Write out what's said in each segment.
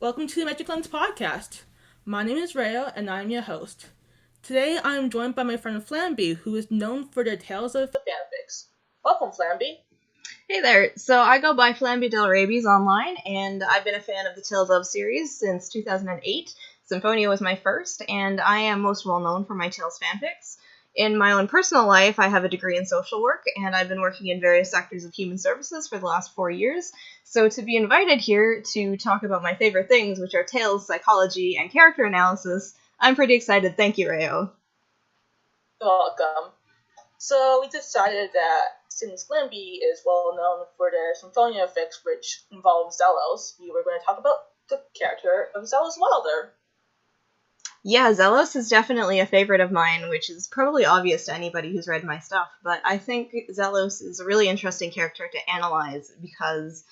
Welcome to the Magic Lens podcast. My name is Rhea, and I'm your host. Today, I am joined by my friend Flamby, who is known for their tales of fanfics. Welcome, Flamby. Hey there, so I go by Flamby Del Rabies online, and I've been a fan of the Tales of series since 2008. Symphonia was my first, and I am most well known for my Tales fanfics. In my own personal life, I have a degree in social work, and I've been working in various sectors of human services for the last 4 years. So to be invited here to talk about my favorite things, which are tales, psychology, and character analysis, I'm pretty excited. Thank you, Rayo. You're welcome. So we decided that since Flamby is well known for their Symphonia fics, which involve Zelos, we were going to talk about the character of Zelos Wilder. Yeah, Zelos is definitely a favorite of mine, which is probably obvious to anybody who's read my stuff, but I think Zelos is a really interesting character to analyze because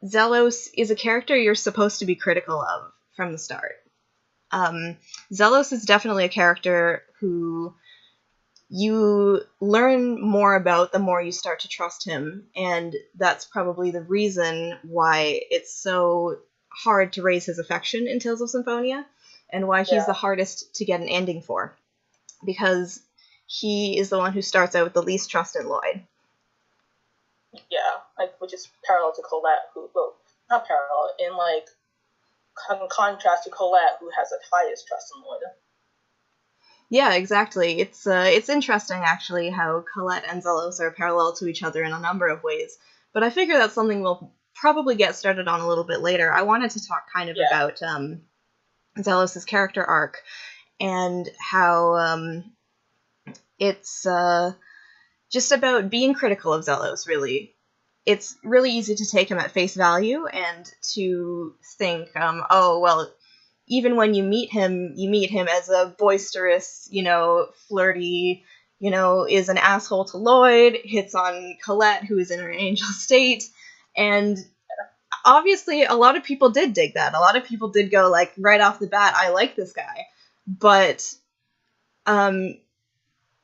Zelos is a character you're supposed to be critical of from the start. Zelos is definitely a character who you learn more about the more you start to trust him, and that's probably the reason why it's so hard to raise his affection in Tales of Symphonia, and why he's the hardest to get an ending for, because he is the one who starts out with the least trust in Lloyd. Yeah, which is parallel to Colette, not parallel, in contrast to Colette, who has the highest trust in Lloyd. Yeah, exactly. It's interesting, actually, how Colette and Zelos are parallel to each other in a number of ways, but I figure that's something we'll probably get started on a little bit later. I wanted to talk kind of about Zelos' character arc and how it's just about being critical of Zelos, really. It's really easy to take him at face value and to think, even when you meet him as a boisterous, flirty, is an asshole to Lloyd, hits on Colette, who is in her angel state, and obviously a lot of people did dig that. A lot of people did go, right off the bat, I like this guy. But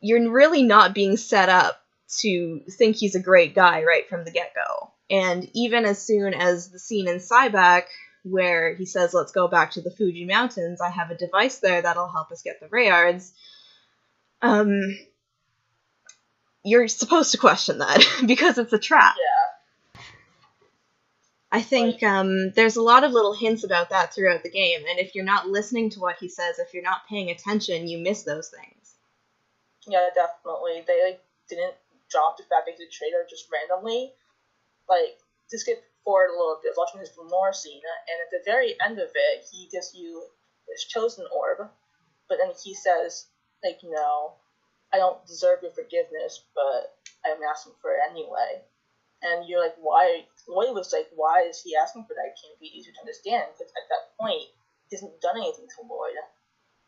you're really not being set up to think he's a great guy right from the get-go. And even as soon as the scene in Cyback, where he says, let's go back to the Fuji Mountains, I have a device there that'll help us get the Rayards, you're supposed to question that, because it's a trap. Yeah. I think there's a lot of little hints about that throughout the game, and if you're not listening to what he says, if you're not paying attention, you miss those things. Yeah, definitely. They didn't drop the fact that he's a traitor just randomly. To skip forward a little bit, watching his Lenore scene, and at the very end of it, he gives you his chosen orb, but then he says, I don't deserve your forgiveness, but I'm asking for it anyway. And you're like, why? Lloyd was like, why is he asking for that? It can't be easier to understand, because at that point, he hasn't done anything to Lloyd,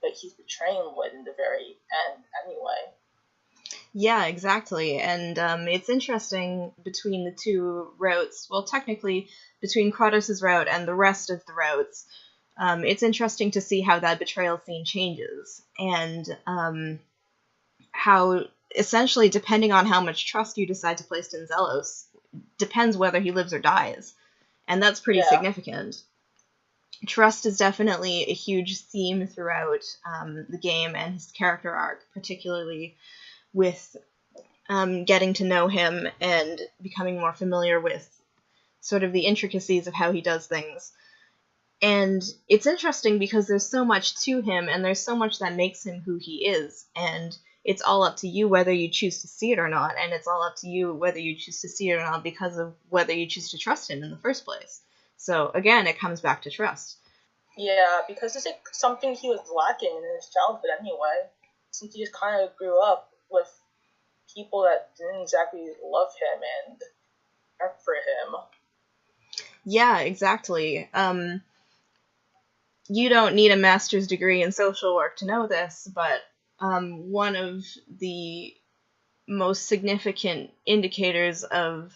but he's betraying Lloyd in the very end anyway. Yeah, exactly, and it's interesting between the two routes, well, technically, between Kratos' route and the rest of the routes, it's interesting to see how that betrayal scene changes, and how, essentially, depending on how much trust you decide to place in Zelos, depends whether he lives or dies, and that's pretty significant. Trust is definitely a huge theme throughout the game and his character arc, particularly with getting to know him and becoming more familiar with sort of the intricacies of how he does things. And it's interesting because there's so much to him, and there's so much that makes him who he is, and it's all up to you whether you choose to see it or not, and it's all up to you whether you choose to see it or not because of whether you choose to trust him in the first place. So, again, it comes back to trust. Yeah, because it's something he was lacking in his childhood anyway, since he just kind of grew up with people that didn't exactly love him and care for him. Yeah, exactly. You don't need a master's degree in social work to know this, but one of the most significant indicators of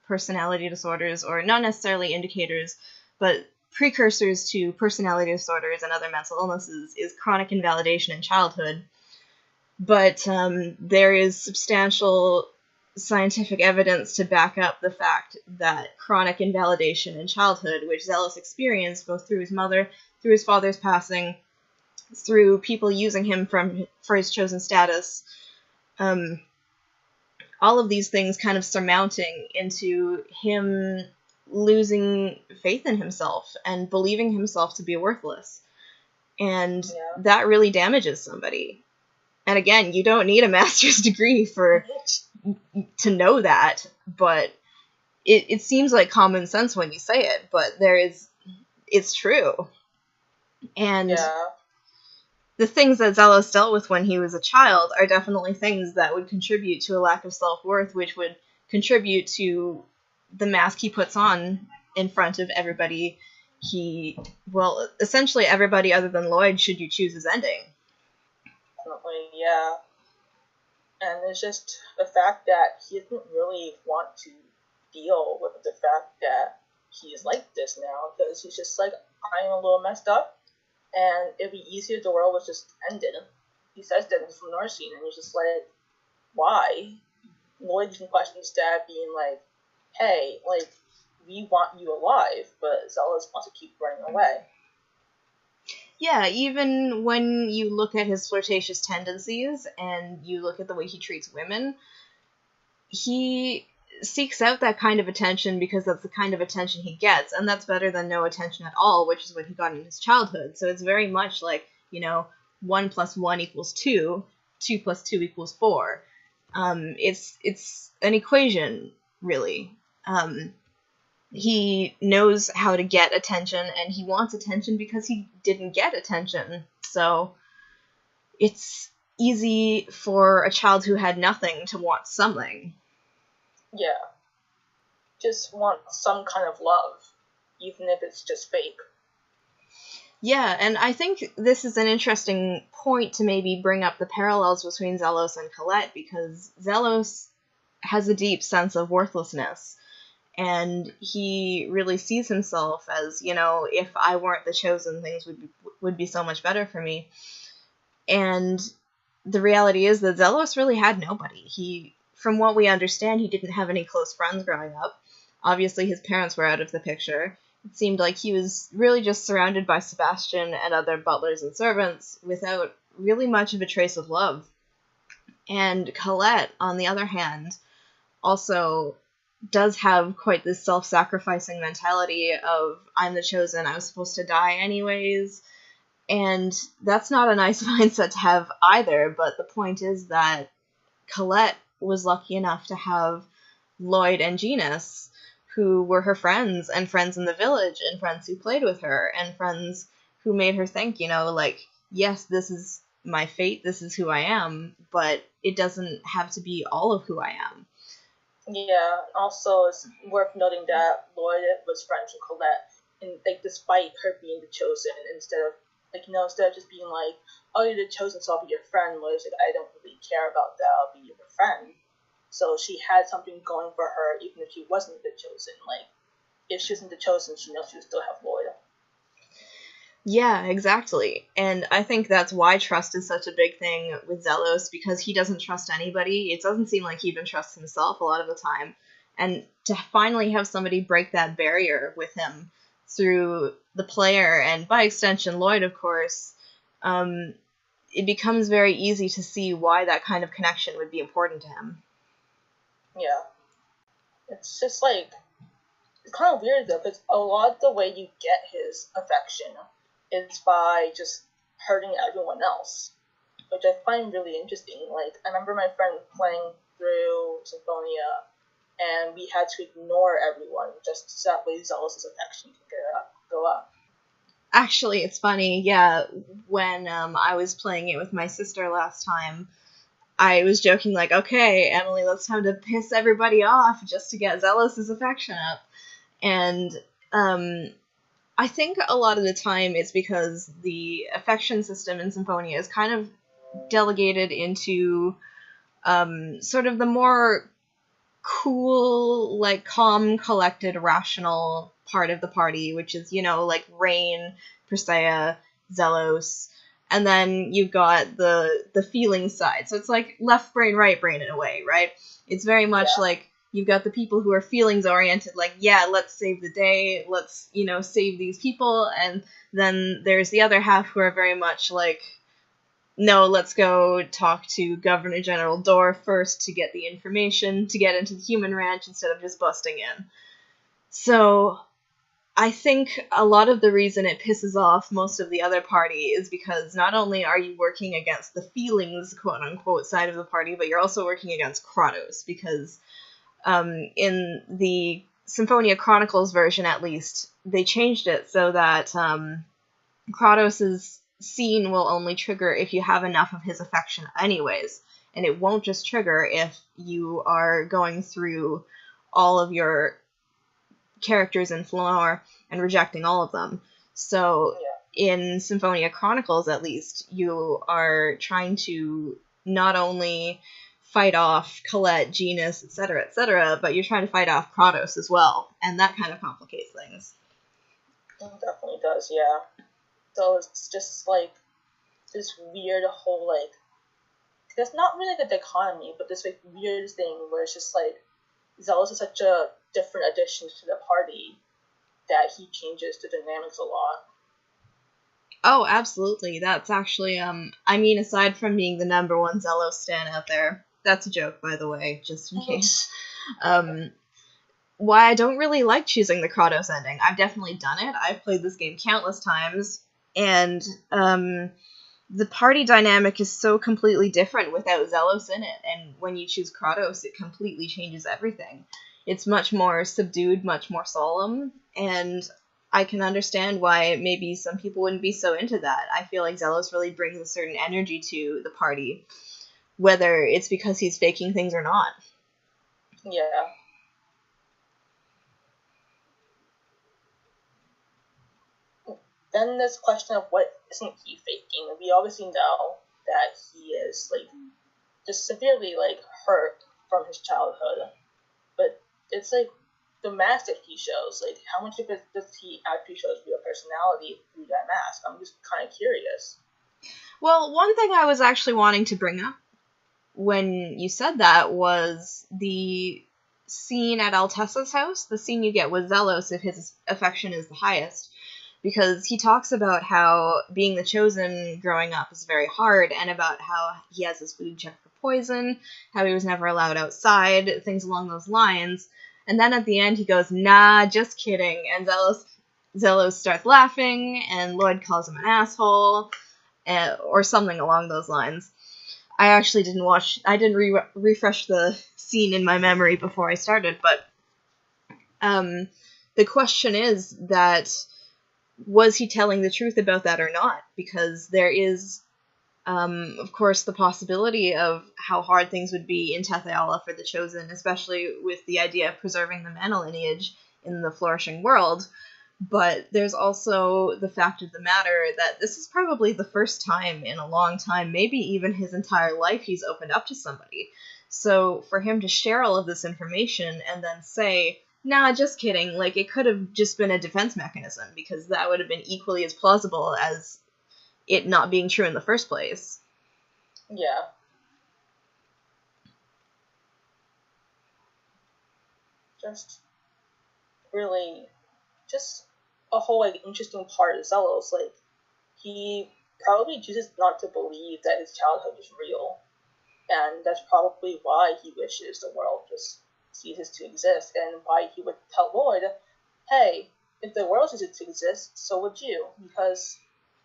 personality disorders, or not necessarily indicators, but precursors to personality disorders and other mental illnesses, is chronic invalidation in childhood. But there is substantial scientific evidence to back up the fact that chronic invalidation in childhood, which Zelos experienced both through his mother, through his father's passing, through people using him for his chosen status, all of these things kind of surmounting into him losing faith in himself and believing himself to be worthless. And that really damages somebody. And again, you don't need a master's degree to know that, but it seems like common sense when you say it, but it's true. And the things that Zelos dealt with when he was a child are definitely things that would contribute to a lack of self-worth, which would contribute to the mask he puts on in front of everybody. Essentially everybody other than Lloyd, should you choose his ending. Definitely, yeah. And it's just the fact that he doesn't really want to deal with the fact that he's like this now, because he's just like, I'm a little messed up, and it'd be easier if the world was just ended. He says that from North Scene, and he's just like, why? Lloyd even questions Dad, being like, hey, like, we want you alive, but Zelos wants to keep running away. Yeah, even when you look at his flirtatious tendencies and you look at the way he treats women, he seeks out that kind of attention because that's the kind of attention he gets, and that's better than no attention at all, which is what he got in his childhood. So it's very much like, 1 + 1 = 2, 2 + 2 = 4. It's an equation, really. He knows how to get attention, and he wants attention because he didn't get attention. So it's easy for a child who had nothing to want something. Yeah. Just want some kind of love, even if it's just fake. Yeah, and I think this is an interesting point to maybe bring up the parallels between Zelos and Colette, because Zelos has a deep sense of worthlessness. And he really sees himself as, if I weren't the chosen, things would be so much better for me. And the reality is that Zelos really had nobody. From what we understand, he didn't have any close friends growing up. Obviously, his parents were out of the picture. It seemed like he was really just surrounded by Sebastian and other butlers and servants without really much of a trace of love. And Colette, on the other hand, also does have quite this self-sacrificing mentality of, I'm the chosen, I was supposed to die anyways. And that's not a nice mindset to have either, but the point is that Colette was lucky enough to have Lloyd and Genus, who were her friends, and friends in the village, and friends who played with her, and friends who made her think, yes, this is my fate, this is who I am, but it doesn't have to be all of who I am. Yeah, also it's worth noting that Lloyd was friends with Colette, and despite her being the chosen, instead of just being like, oh, you're the chosen, so I'll be your friend, Lloyd's like, I don't really care about that, I'll be your friend. So she had something going for her, even if she wasn't the chosen. Like, if she wasn't the chosen, she knows she would still have Lloyd. Yeah, exactly. And I think that's why trust is such a big thing with Zelos, because he doesn't trust anybody. It doesn't seem like he even trusts himself a lot of the time. And to finally have somebody break that barrier with him through the player, and by extension Lloyd, of course, it becomes very easy to see why that kind of connection would be important to him. Yeah. It's just it's kind of weird though, because a lot of the way you get his affection is by just hurting everyone else, which I find really interesting. I remember my friend playing through Symphonia, and we had to ignore everyone just so that way Zelos' affection can go up. Actually, it's funny, yeah, when I was playing it with my sister last time, I was joking okay, Emily, it's time to piss everybody off just to get Zelos' affection up. And I think a lot of the time it's because the affection system in Symphonia is kind of delegated into sort of the more cool, calm, collected, rational part of the party, which is, Rain, Persea, Zelos, and then you've got the feeling side. So it's like left brain, right brain in a way, right? It's very much like you've got the people who are feelings oriented, like, yeah, let's save the day, let's, save these people, and then there's the other half who are very much like, no, let's go talk to Governor General Dorr first to get the information, to get into the human ranch instead of just busting in. So I think a lot of the reason it pisses off most of the other party is because not only are you working against the feelings, quote-unquote, side of the party, but you're also working against Kratos, because in the Symphonia Chronicles version, at least, they changed it so that Kratos' scene will only trigger if you have enough of his affection anyways, and it won't just trigger if you are going through all of your characters in Flamar and rejecting all of them. So in Symphonia Chronicles, at least, you are trying to not only fight off Colette, Genis, etc., but you're trying to fight off Kratos as well, and that kind of complicates things. It definitely does, yeah. So it's just like this weird whole, like, it's not really like a dichotomy, but this like weird thing where it's just like Zelos is such a different addition to the party that he changes the dynamics a lot. Oh, absolutely. That's actually, aside from being the number one Zelos stan out there, that's a joke, by the way, just in case. Why I don't really like choosing the Kratos ending. I've definitely done it. I've played this game countless times, and the party dynamic is so completely different without Zelos in it, and when you choose Kratos, it completely changes everything. It's much more subdued, much more solemn, and I can understand why maybe some people wouldn't be so into that. I feel like Zelos really brings a certain energy to the party, whether it's because he's faking things or not. Yeah. Then this question of what isn't he faking. We obviously know that he is like just severely like hurt from his childhood, but it's like the mask that he shows. Like, how much of it does he actually show his real personality through that mask? I'm just kind of curious. Well, one thing I was actually wanting to bring up when you said that was the scene at Altessa's house, the scene you get with Zelos if his affection is the highest. Because he talks about how being the Chosen growing up is very hard, and about how he has his food checked for poison, how he was never allowed outside, things along those lines. And then at the end he goes, nah, just kidding, and Zelos starts laughing, and Lloyd calls him an asshole, or something along those lines. I actually didn't refresh the scene in my memory before I started, but the question is that, was he telling the truth about that or not? Because there is, of course, the possibility of how hard things would be in Tethe'alla for the Chosen, especially with the idea of preserving the mana lineage in the Flourishing World. But there's also the fact of the matter that this is probably the first time in a long time, maybe even his entire life, he's opened up to somebody. So for him to share all of this information and then say, nah, just kidding, like, it could have just been a defense mechanism, because that would have been equally as plausible as it not being true in the first place. Yeah. Just really, just a whole, like, interesting part of Zelos. Like, he probably chooses not to believe that his childhood is real, and that's probably why he wishes the world just ceases to exist, and why he would tell Lloyd, hey, if the world ceases to exist, so would you, because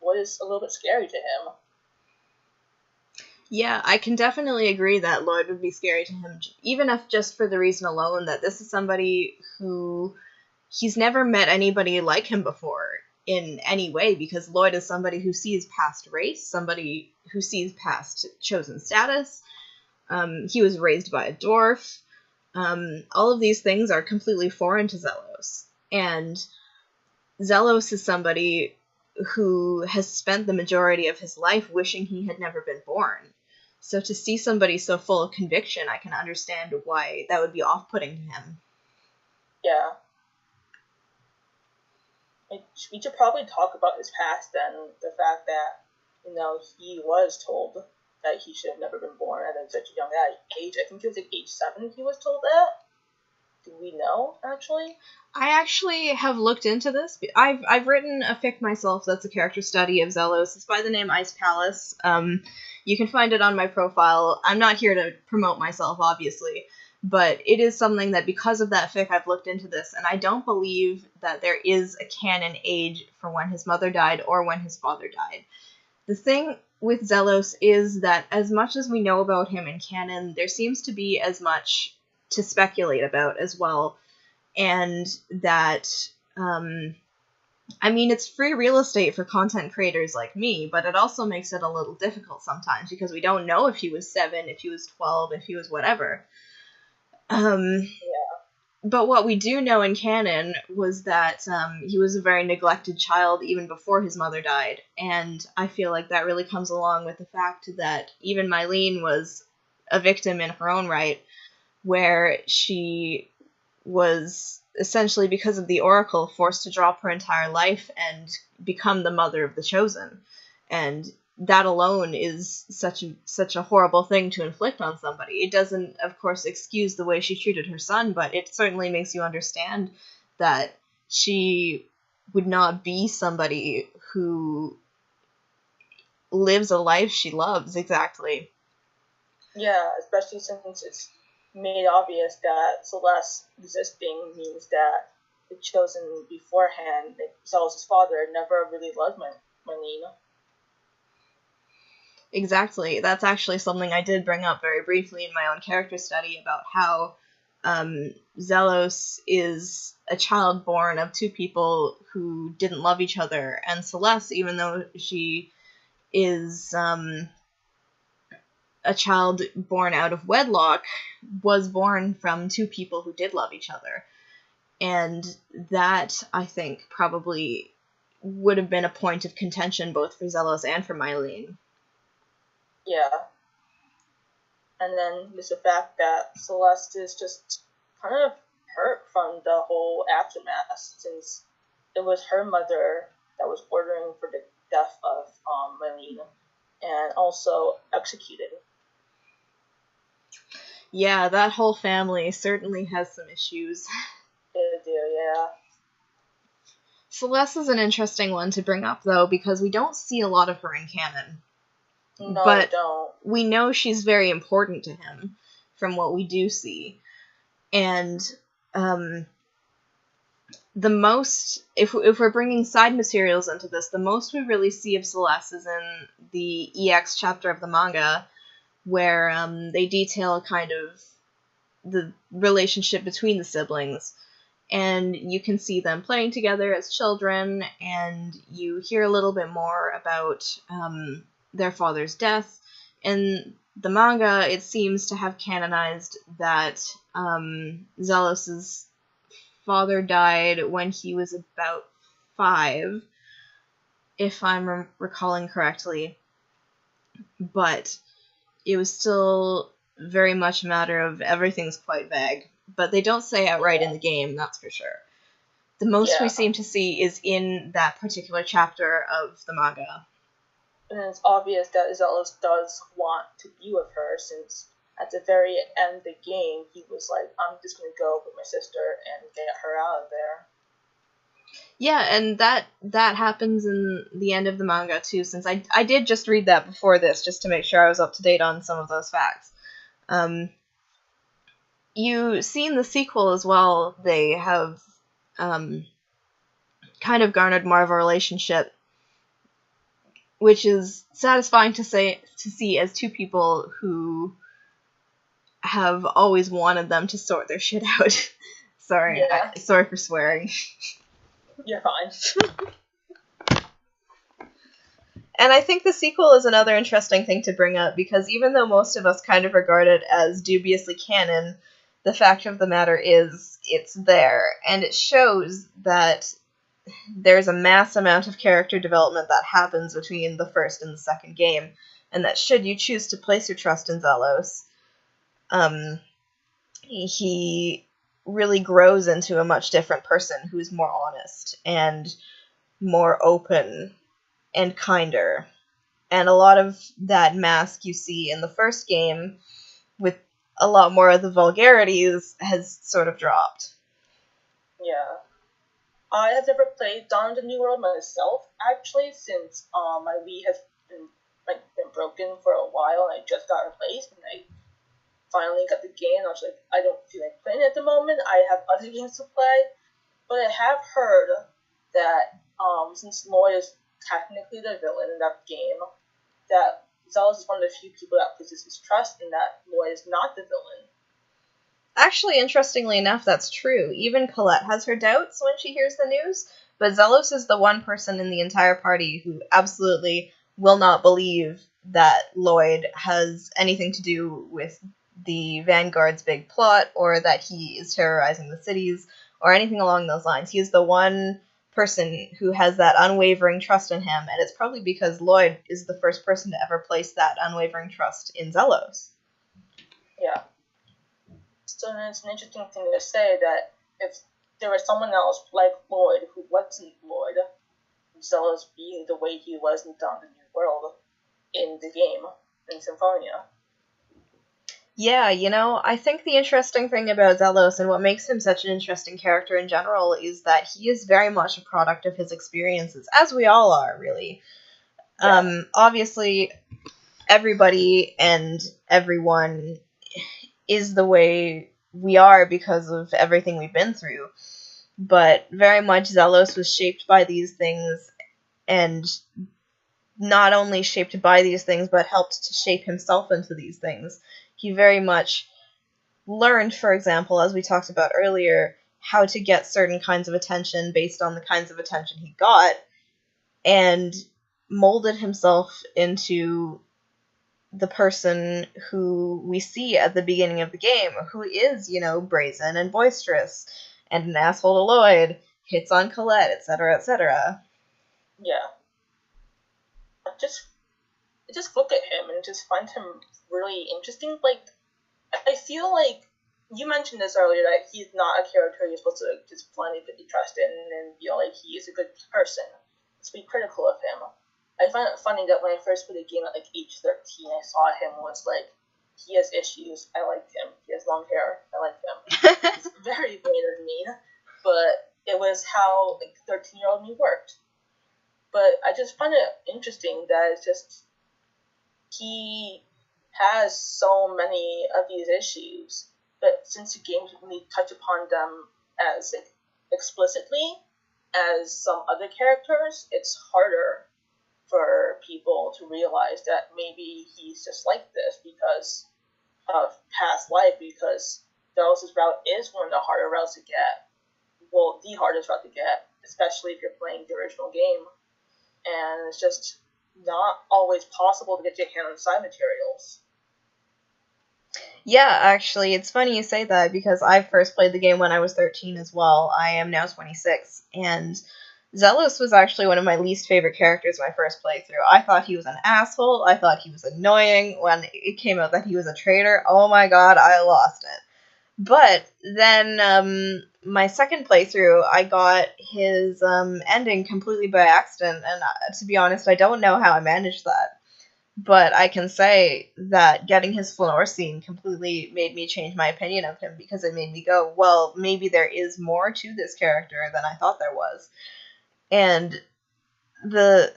Lloyd is a little bit scary to him. Yeah, I can definitely agree that Lloyd would be scary to him, even if just for the reason alone that this is somebody who he's never met anybody like him before in any way, because Lloyd is somebody who sees past race, somebody who sees past Chosen status. He was raised by a dwarf. All of these things are completely foreign to Zelos. And Zelos is somebody who has spent the majority of his life wishing he had never been born. So to see somebody so full of conviction, I can understand why that would be off-putting to him. Yeah. We should probably talk about his past then. The fact that, he was told that he should have never been born at such a young age. I think it was like age 7 he was told that. Do we know, actually? I actually have looked into this. I've written a fic myself that's a character study of Zelos. It's by the name Ice Palace. You can find it on my profile. I'm not here to promote myself, obviously, but it is something that because of that fic I've looked into this, and I don't believe that there is a canon age for when his mother died or when his father died. The thing with Zelos is that as much as we know about him in canon, there seems to be as much to speculate about as well, and that, it's free real estate for content creators like me, but it also makes it a little difficult sometimes, because we don't know if he was 7, if he was 12, if he was whatever. But what we do know in canon was that he was a very neglected child even before his mother died, and I feel like that really comes along with the fact that even Mylene was a victim in her own right, where she was essentially, because of the Oracle, forced to drop her entire life and become the mother of the Chosen. And that alone is such a horrible thing to inflict on somebody. It doesn't, of course, excuse the way she treated her son, but it certainly makes you understand that she would not be somebody who lives a life she loves, exactly. Yeah, especially since it's made obvious that Celeste existing means that the Chosen beforehand, Zelos' father, never really loved Mylene. Exactly. That's actually something I did bring up very briefly in my own character study about how Zelos is a child born of two people who didn't love each other, and Celeste, even though she is a child born out of wedlock, was born from two people who did love each other. And that, I think, probably would have been a point of contention both for Zelos and for Mylene. Yeah. And then there's the fact that Celeste is just kind of hurt from the whole aftermath, since it was her mother that was ordering for the death of Mylene, and also executed. Yeah, that whole family certainly has some issues. They do, yeah. Celeste is an interesting one to bring up, though, because we don't see a lot of her in canon. No, but we don't. We know she's very important to him from what we do see. And the most, if we're bringing side materials into this, the most we really see of Celeste is in the EX chapter of the manga, where they detail kind of the relationship between the siblings. And you can see them playing together as children, and you hear a little bit more about their father's death. In the manga, it seems to have canonized that Zelos' father died when he was about 5, if I'm recalling correctly. But it was still very much a matter of everything's quite vague. But they don't say outright in the game, that's for sure. The most we seem to see is in that particular chapter of the manga. And it's obvious that Zelos does want to be with her, since at the very end of the game, he was like, I'm just going to go with my sister and get her out of there. Yeah, and that happens in the end of the manga, too, since I did just read that before this, just to make sure I was up to date on some of those facts. You see in the sequel as well, they have kind of garnered more of a relationship, which is satisfying to see as two people who have always wanted them to sort their shit out. Sorry for swearing. You're fine. And I think the sequel is another interesting thing to bring up, because even though most of us kind of regard it as dubiously canon, the fact of the matter is it's there, and it shows that there's a mass amount of character development that happens between the first and the second game, and that should you choose to place your trust in Zelos, he really grows into a much different person who's more honest and more open and kinder. and a lot of that mask you see in the first game with a lot more of the vulgarities has sort of dropped. Yeah. I have never played Dawn of the New World myself, actually, since my Wii has been broken for a while, and I just got replaced, and I finally got the game, and I was like, I don't feel like playing it at the moment. I have other games to play, but I have heard that since Lloyd is technically the villain in that game, that Zelos is one of the few people that places his trust in that Lloyd is not the villain. Actually, interestingly enough, that's true. Even Colette has her doubts when she hears the news, but Zelos is the one person in the entire party who absolutely will not believe that Lloyd has anything to do with the Vanguard's big plot, or that he is terrorizing the cities, or anything along those lines. He is the one person who has that unwavering trust in him, and it's probably because Lloyd is the first person to ever place that unwavering trust in Zelos. Yeah. So it's an interesting thing to say that if there was someone else like Lloyd who wasn't Lloyd, Zelos being the way he was in Dawn of the New World in the game, in Symphonia. Yeah, I think the interesting thing about Zelos and what makes him such an interesting character in general is that he is very much a product of his experiences, as we all are, really. Yeah. Obviously, everybody and everyone is the way we are because of everything we've been through, but very much Zelos was shaped by these things, and not only shaped by these things, but helped to shape himself into these things. He very much learned, for example, as we talked about earlier, how to get certain kinds of attention based on the kinds of attention he got, and molded himself into the person who we see at the beginning of the game, who is, brazen and boisterous, and an asshole to Lloyd, hits on Colette, etc., etc. Yeah. I just look at him and just find him really interesting. Like, I feel like you mentioned this earlier, that he's not a character you're supposed to just blindly put your trust in and feel like he is a good person. Let's be critical of him. I find it funny that when I first played the game at like age 13, I saw him was like, he has issues, I like him. He has long hair, I like him. He's very vain and mean, but it was how like 13-year-old me worked. But I just find it interesting that it's just he has so many of these issues, but since the games only touch upon them as like, explicitly as some other characters, it's harder for people to realize that maybe he's just like this because of past life, because Zelos' route is one of the harder routes to get. Well, the hardest route to get, especially if you're playing the original game. And it's just not always possible to get your hand on side materials. Yeah, actually, it's funny you say that, because I first played the game when I was 13 as well. I am now 26, and Zelos was actually one of my least favorite characters my first playthrough. I thought he was an asshole, I thought he was annoying. When it came out that he was a traitor, oh my god, I lost it. But then my second playthrough, I got his ending completely by accident, and to be honest, I don't know how I managed that. But I can say that getting his Flanor scene completely made me change my opinion of him, because it made me go, well, maybe there is more to this character than I thought there was. And the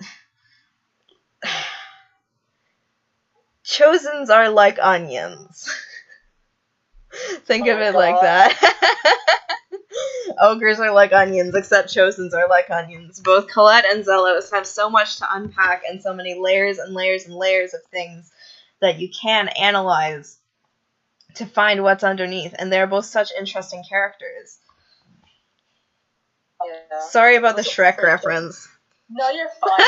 Chosens are like onions. Think of it like that. Ogres are like onions, except Chosens are like onions. Both Colette and Zelos have so much to unpack, and so many layers and layers and layers of things that you can analyze to find what's underneath, and they're both such interesting characters. Yeah. Sorry about the Shrek reference. No, you're fine.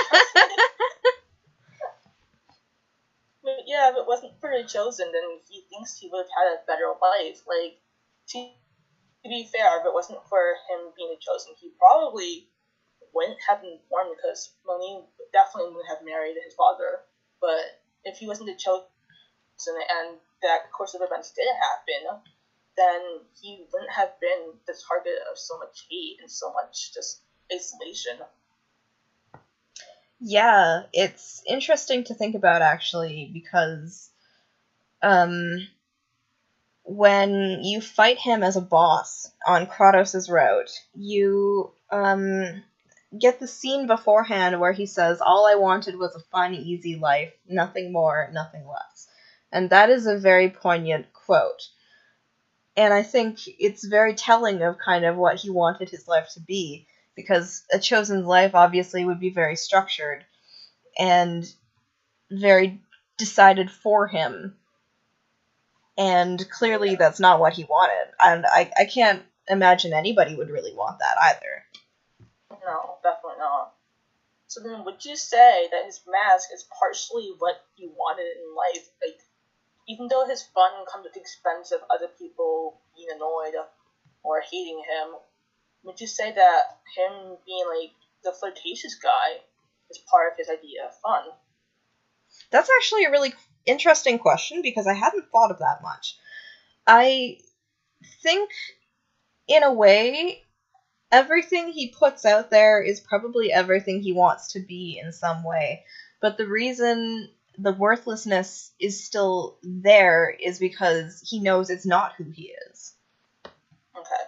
But yeah, if it wasn't for the Chosen, then he thinks he would have had a better life. Like, to be fair, if it wasn't for him being a Chosen, he probably wouldn't have been born, because Monique definitely wouldn't have married his father. But if he wasn't a Chosen and that course of events did happen, then he wouldn't have been the target of so much hate and so much just isolation. Yeah, it's interesting to think about, actually, because when you fight him as a boss on Kratos' route, you get the scene beforehand where he says, "All I wanted was a fun, easy life, nothing more, nothing less." And that is a very poignant quote. And I think it's very telling of kind of what he wanted his life to be, because a chosen's life obviously would be very structured and very decided for him. And clearly that's not what he wanted. And I can't imagine anybody would really want that either. No, definitely not. So then, would you say that his mask is partially what he wanted in life? Like, even though his fun comes at the expense of other people being annoyed or hating him, would you say that him being like the flirtatious guy is part of his idea of fun? That's actually a really interesting question, because I hadn't thought of that much. I think, in a way, everything he puts out there is probably everything he wants to be in some way. But the reason the worthlessness is still there is because he knows it's not who he is. Okay.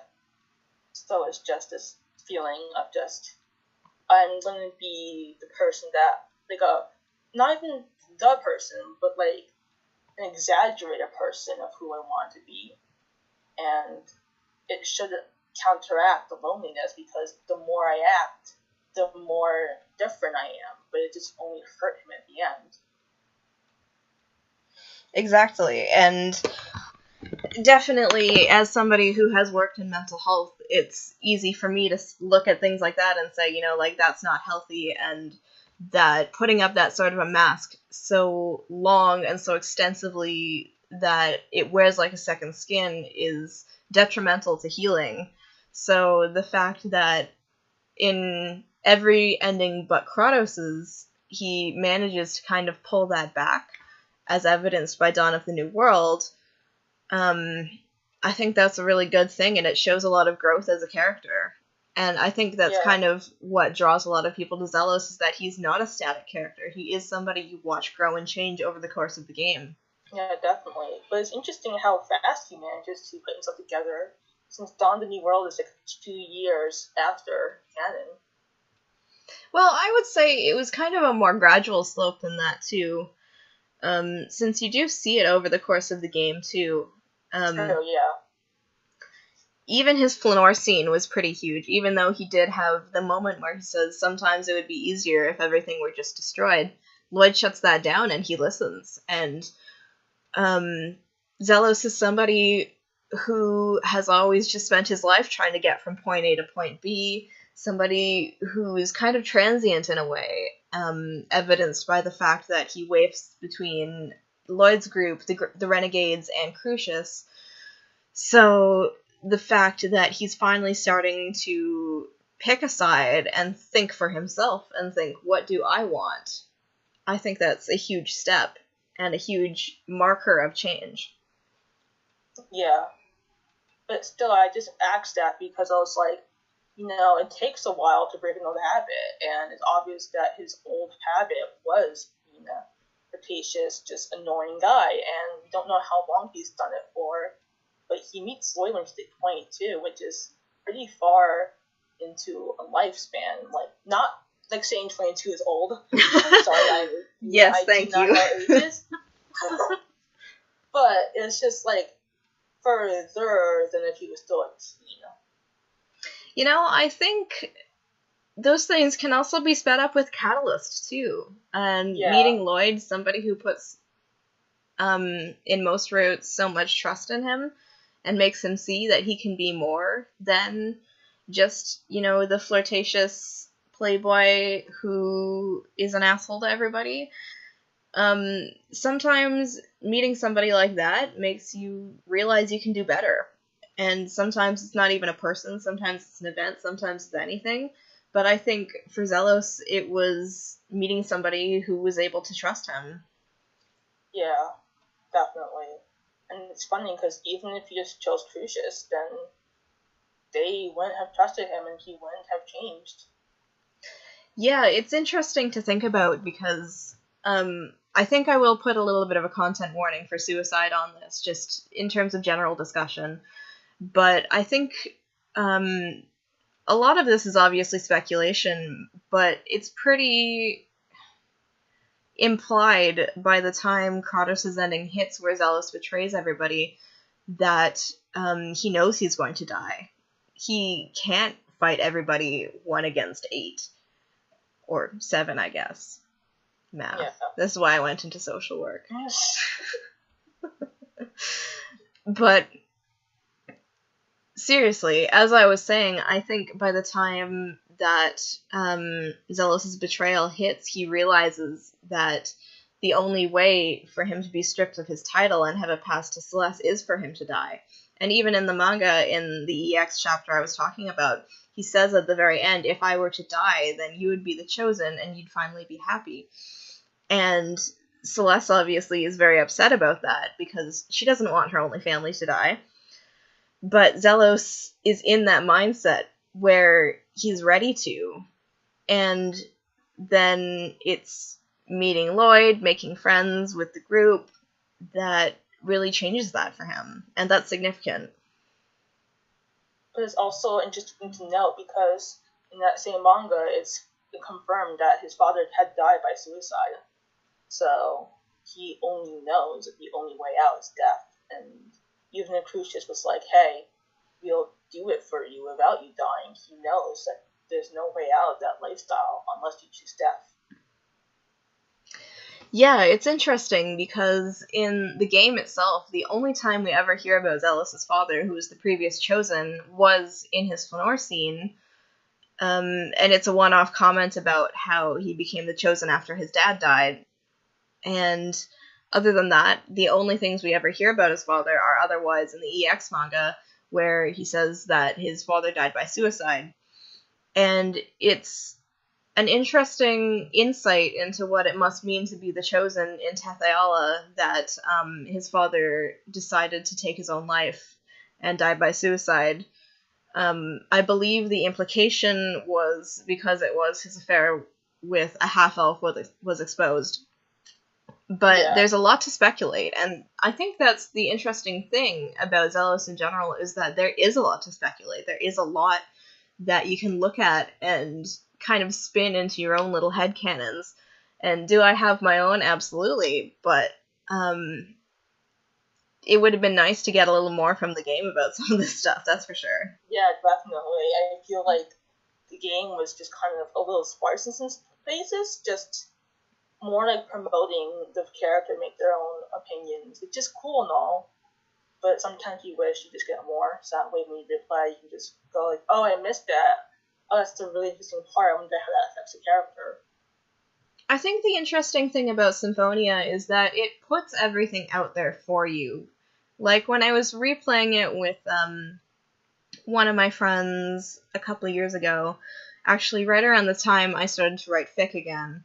So it's just this feeling of just, I'm gonna be the person that, like, not even the person, but like an exaggerated person of who I want to be. And it should counteract the loneliness, because the more I act, the more different I am. But it just only hurt him at the end. Exactly. And definitely, as somebody who has worked in mental health, it's easy for me to look at things like that and say, like, that's not healthy, and that putting up that sort of a mask so long and so extensively that it wears like a second skin is detrimental to healing. So the fact that in every ending but Kratos's, he manages to kind of pull that back, as evidenced by Dawn of the New World, I think that's a really good thing, and it shows a lot of growth as a character. And I think that's kind of what draws a lot of people to Zelos, is that he's not a static character. He is somebody you watch grow and change over the course of the game. Yeah, definitely. But it's interesting how fast he manages to put himself together, since Dawn of the New World is like 2 years after canon. Well, I would say it was kind of a more gradual slope than that, too. Since you do see it over the course of the game, too. True, yeah. Even his Flanor scene was pretty huge, even though he did have the moment where he says sometimes it would be easier if everything were just destroyed. Lloyd shuts that down and he listens. And Zelos is somebody who has always just spent his life trying to get from point A to point B, somebody who is kind of transient in a way, evidenced by the fact that he wafts between Lloyd's group, the Renegades, and Crucius. So the fact that he's finally starting to pick a side and think for himself and think, what do I want? I think that's a huge step and a huge marker of change. Yeah. But still, I just asked that because I was like, it takes a while to break an old habit, and it's obvious that his old habit was being a flirtatious, just annoying guy, and we don't know how long he's done it for. But he meets Lloyd when he's like 22, which is pretty far into a lifespan. Like, not like saying 22 is old. Sorry, yes, I thank do not you. know ages. But it's just like further than if he was still a teen. I think those things can also be sped up with Catalyst, too. And meeting Lloyd, somebody who puts, in most routes, so much trust in him, and makes him see that he can be more than just, the flirtatious playboy who is an asshole to everybody. Sometimes meeting somebody like that makes you realize you can do better. And sometimes it's not even a person, sometimes it's an event, sometimes it's anything. But I think for Zelos, it was meeting somebody who was able to trust him. Yeah, definitely. And it's funny because even if he just chose Crucius, then they wouldn't have trusted him and he wouldn't have changed. Yeah, it's interesting to think about because I think I will put a little bit of a content warning for suicide on this, just in terms of general discussion. But I think um, a lot of this is obviously speculation, but it's pretty implied by the time Kratos' ending hits where Zelos betrays everybody that he knows he's going to die. He can't fight everybody 1 against 8. Or 7, I guess. Math. Yeah. This is why I went into social work. But seriously, as I was saying, I think by the time that Zelos' betrayal hits, he realizes that the only way for him to be stripped of his title and have a pass to Celeste is for him to die. And even in the manga, in the EX chapter I was talking about, he says at the very end, if I were to die, then you would be the chosen and you'd finally be happy. And Celeste obviously is very upset about that because she doesn't want her only family to die. But Zelos is in that mindset where he's ready to. And then it's meeting Lloyd, making friends with the group that really changes that for him. And that's significant. But it's also interesting to note because in that same manga, it's confirmed that his father had died by suicide. So he only knows that the only way out is death. And even if Crucius was like, hey, we'll do it for you without you dying, he knows that there's no way out of that lifestyle unless you choose death. Yeah, it's interesting because in the game itself, the only time we ever hear about Zelos' father, who was the previous chosen, was in his Fëanor scene. And it's a one-off comment about how he became the chosen after his dad died. And other than that, the only things we ever hear about his father are otherwise in the EX manga, where he says that his father died by suicide. And it's an interesting insight into what it must mean to be the chosen in Tethe'alla that his father decided to take his own life and die by suicide. I believe the implication was because it was his affair with a half-elf was exposed. But there's a lot to speculate, and I think that's the interesting thing about Zelos in general, is that there is a lot to speculate. There is a lot that you can look at and kind of spin into your own little headcanons. And do I have my own? Absolutely. But it would have been nice to get a little more from the game about some of this stuff, that's for sure. Yeah, definitely. I feel like the game was just kind of a little sparse in some places, just more like promoting the character, make their own opinions, which is cool and all. But sometimes you wish you just get more, so that way when you reply, you can just go like, oh, I missed that. Oh, that's the really interesting part. I wonder how that affects the character. I think the interesting thing about Symphonia is that it puts everything out there for you. Like, when I was replaying it with one of my friends a couple of years ago, actually right around the time I started to write fic again,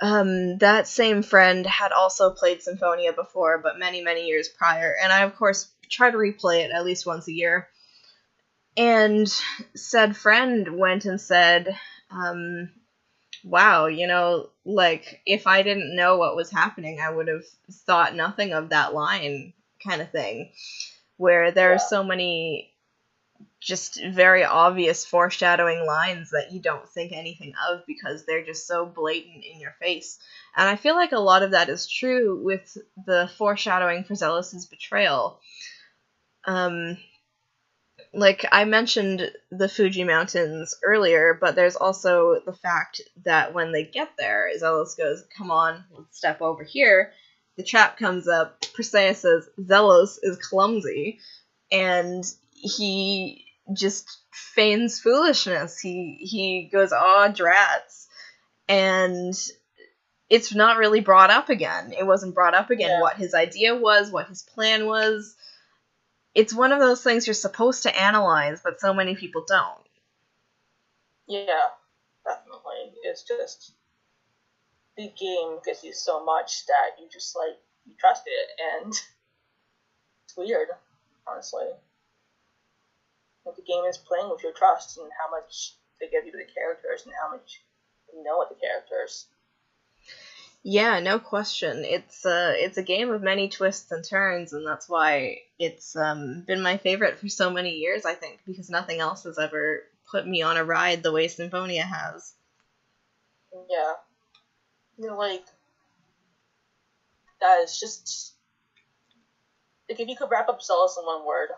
that same friend had also played Symphonia before, but many, many years prior, and I, of course, try to replay it at least once a year. And said friend went and said, wow, you know, like, if I didn't know what was happening, I would have thought nothing of that line, kind of thing, where there are so many just very obvious foreshadowing lines that you don't think anything of because they're just so blatant in your face. And I feel like a lot of that is true with the foreshadowing for Zelos' betrayal. Like, I mentioned the Fuji Mountains earlier, but there's also the fact that when they get there, Zelos goes, come on, let's step over here. The trap comes up, Perseus says, Zelos is clumsy, and he just feigns foolishness. He goes, aw, drats. And it's not really brought up again. It wasn't brought up again what his idea was, what his plan was. It's one of those things you're supposed to analyze, but so many people don't. Yeah, definitely. It's just, the game gives you so much that you just, like, you trust it, and it's weird, honestly. Like, the game is playing with your trust and how much they give you to the characters and how much know with the characters. Yeah, no question. It's a game of many twists and turns, and that's why it's been my favorite for so many years, I think, because nothing else has ever put me on a ride the way Symphonia has. Yeah. Like, that is just... Like, if you could wrap up Zelos in one word,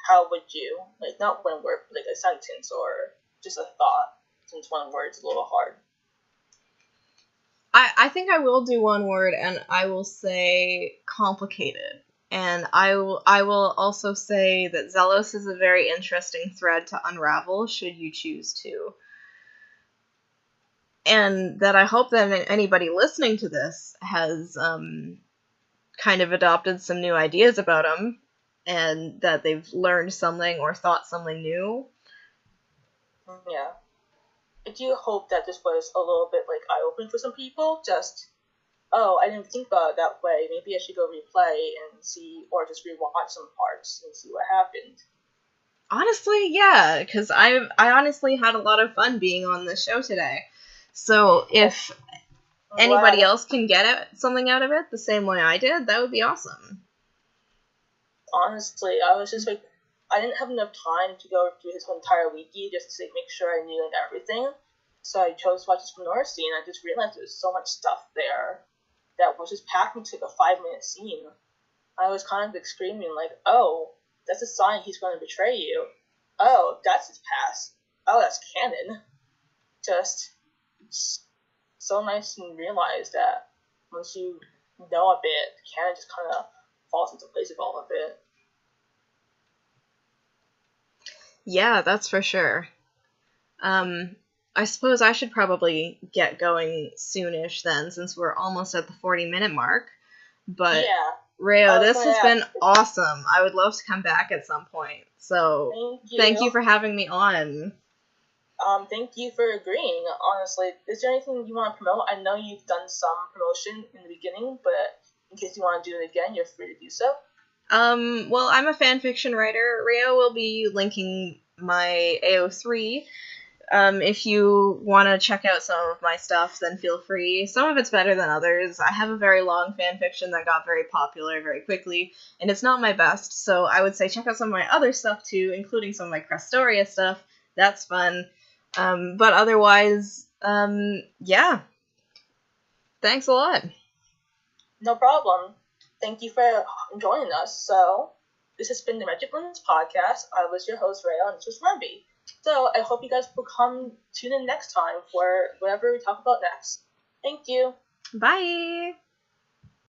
how would you? Like, not one word, but like a sentence or just a thought, since one word's a little hard. I think I will do one word, and I will say complicated. And I will also say that Zelos is a very interesting thread to unravel, should you choose to. And that I hope that anybody listening to this has kind of adopted some new ideas about him, and that they've learned something or thought something new. Yeah. I do hope that this was a little bit, like, eye-opening for some people. Just, oh, I didn't think about it that way. Maybe I should go replay and see, or just rewatch some parts and see what happened. Honestly, yeah, because I honestly had a lot of fun being on this show today. So if anybody else can get something out of it the same way I did, that would be awesome. Honestly, I was just like, I didn't have enough time to go through his whole entire wiki just to make sure I knew like everything. So I chose to watch this from North Scene, and I just realized there was so much stuff there that was just packed into like a 5-minute scene. I was kind of like screaming like, oh, that's a sign he's going to betray you. Oh, that's his past. Oh, that's canon. Just so nice and realize that once you know a bit, canon just kind of falls into place with all of it. Yeah, that's for sure. I suppose I should probably get going soonish then, since we're almost at the 40-minute mark. But yeah. Reo, this has been awesome. I would love to come back at some point. So thank you for having me on. Thank you for agreeing. Honestly, is there anything you want to promote? I know you've done some promotion in the beginning, but in case you want to do it again, you're free to do so. Well, I'm a fanfiction writer. Reo will be linking my AO3. If you want to check out some of my stuff, then feel free. Some of it's better than others. I have a very long fanfiction that got very popular very quickly, and it's not my best, so I would say check out some of my other stuff too, including some of my Crestoria stuff. That's fun. But otherwise, yeah. Thanks a lot. No problem. Thank you for joining us. So, this has been the Magic Women's Podcast. I was your host, Rhea, and this was Flamby. So, I hope you guys will tune in next time for whatever we talk about next. Thank you. Bye.